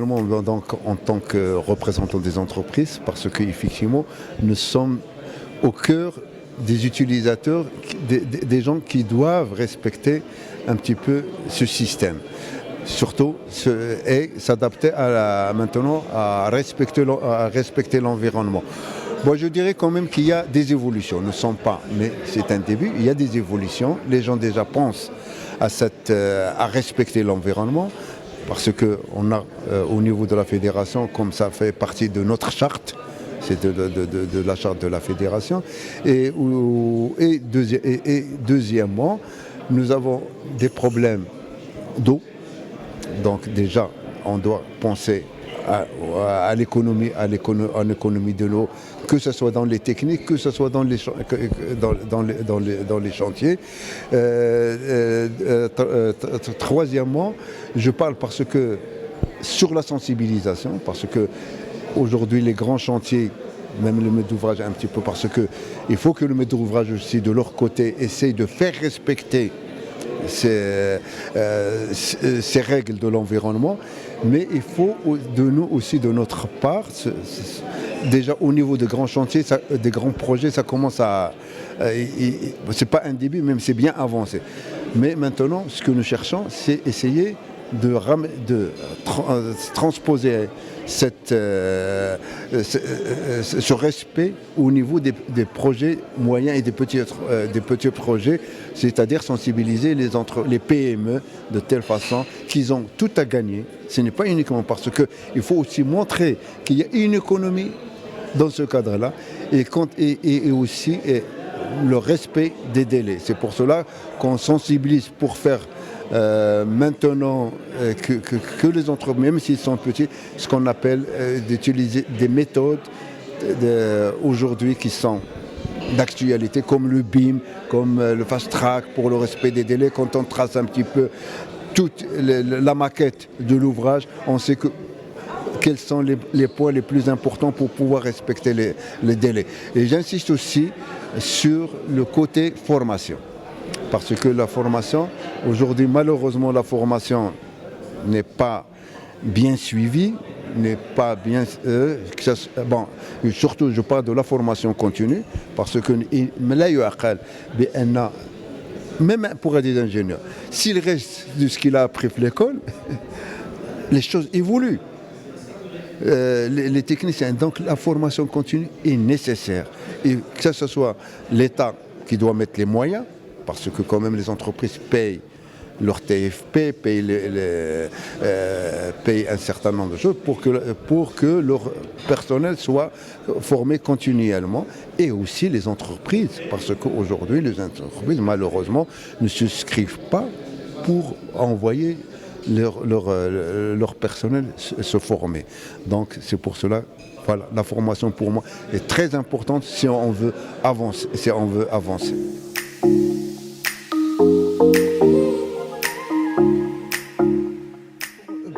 premièrement, donc, en tant que représentant des entreprises, parce qu'effectivement, nous sommes au cœur des utilisateurs, des gens qui doivent respecter un petit peu ce système. Surtout, et s'adapter maintenant à respecter l'environnement. Moi, je dirais quand même qu'il y a des évolutions. Nous ne sommes pas, mais c'est un début. Il y a des évolutions. Les gens déjà pensent à respecter l'environnement, parce qu'on a au niveau de la fédération, comme ça fait partie de notre charte, c'est de la charte de la fédération. Et deuxièmement, nous avons des problèmes d'eau. Donc déjà, on doit penser à l'économie de l'eau, que ce soit dans les techniques, que ce soit dans les chantiers. Troisièmement, je parle parce que sur la sensibilisation, parce que aujourd'hui les grands chantiers, même le maître d'ouvrage un petit peu, parce qu'il faut que le maître d'ouvrage aussi de leur côté essaye de faire respecter ces règles de l'environnement, mais il faut de nous aussi, de notre part, déjà au niveau des grands chantiers, des grands projets, ça commence c'est pas un début, même c'est bien avancé. Mais maintenant, ce que nous cherchons, c'est essayer de transposer ce respect au niveau des projets moyens et des petits projets, c'est-à-dire sensibiliser les PME de telle façon qu'ils ont tout à gagner. Ce n'est pas uniquement parce qu'il faut aussi montrer qu'il y a une économie dans ce cadre-là et aussi le respect des délais. C'est pour cela qu'on sensibilise pour faire maintenant que les entreprises, même s'ils sont petits, ce qu'on appelle d'utiliser des méthodes aujourd'hui qui sont d'actualité, comme le BIM, comme le fast track pour le respect des délais. Quand on trace un petit peu toute la maquette de l'ouvrage, on sait quels sont les points les plus importants pour pouvoir respecter les délais. Et j'insiste aussi sur le côté formation. Parce que la formation, aujourd'hui, malheureusement, la formation n'est pas bien suivie, n'est pas bien... surtout, je parle de la formation continue, parce que même pour des ingénieurs, s'il reste de ce qu'il a appris à l'école, les choses évoluent. Les techniciens, donc la formation continue est nécessaire. Et que ce soit l'État qui doit mettre les moyens, parce que quand même les entreprises payent leur TFP, payent un certain nombre de choses pour que leur personnel soit formé continuellement, et aussi les entreprises, parce qu'aujourd'hui les entreprises malheureusement ne souscrivent pas pour envoyer leur personnel se former. Donc c'est pour cela, voilà, la formation pour moi est très importante si on veut avancer.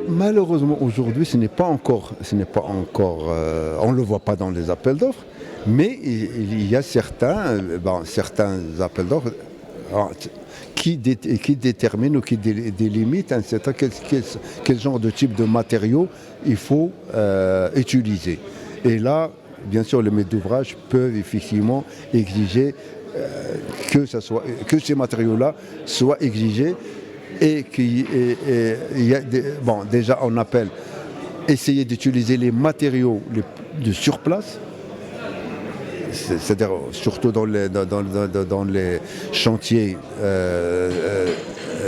Malheureusement aujourd'hui ce n'est pas encore on ne le voit pas dans les appels d'offres, mais il y a certains appels d'offres qui déterminent ou qui délimitent un certain quel genre de type de matériaux il faut utiliser. Et là, bien sûr, les maîtres d'ouvrage peuvent effectivement exiger que ces matériaux-là soient exigés, et déjà on appelle essayer d'utiliser les matériaux de surplace, c'est-à-dire surtout dans les chantiers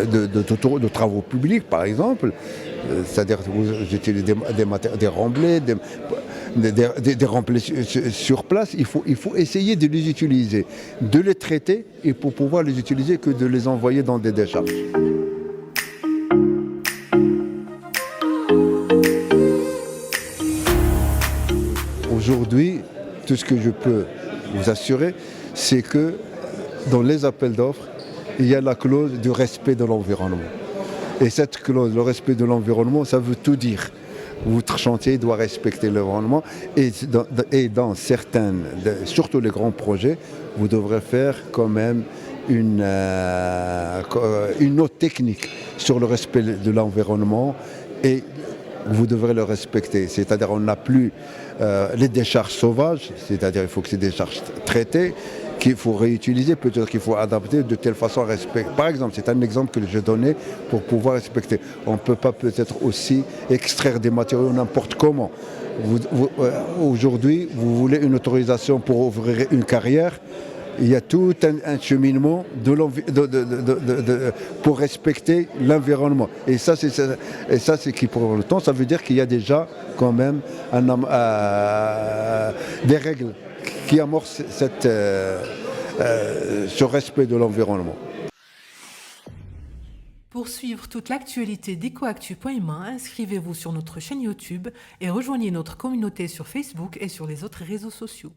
de travaux publics par exemple, c'est-à-dire que vous utilisez des remblais, des remblais sur place, il faut essayer de les utiliser, de les traiter, et pour pouvoir les utiliser que de les envoyer dans des décharges. Aujourd'hui, tout ce que je peux vous assurer, c'est que dans les appels d'offres, il y a la clause du respect de l'environnement. Et cette clause, le respect de l'environnement, ça veut tout dire. Votre chantier doit respecter l'environnement, et dans certaines, surtout les grands projets, vous devrez faire quand même une note technique sur le respect de l'environnement, et vous devrez le respecter. C'est-à-dire on n'a plus les décharges sauvages, c'est-à-dire il faut que ces décharges traitées, qu'il faut réutiliser, peut-être qu'il faut adapter de telle façon à respecter. Par exemple, c'est un exemple que j'ai donné pour pouvoir respecter. On ne peut pas peut-être aussi extraire des matériaux n'importe comment. Aujourd'hui, vous voulez une autorisation pour ouvrir une carrière. Il y a tout un cheminement pour respecter l'environnement. Et ça, c'est qui pour le temps, ça veut dire qu'il y a déjà quand même des règles qui amorcent ce respect de l'environnement. Pour suivre toute l'actualité d'EcoActu.ma, inscrivez-vous sur notre chaîne YouTube et rejoignez notre communauté sur Facebook et sur les autres réseaux sociaux.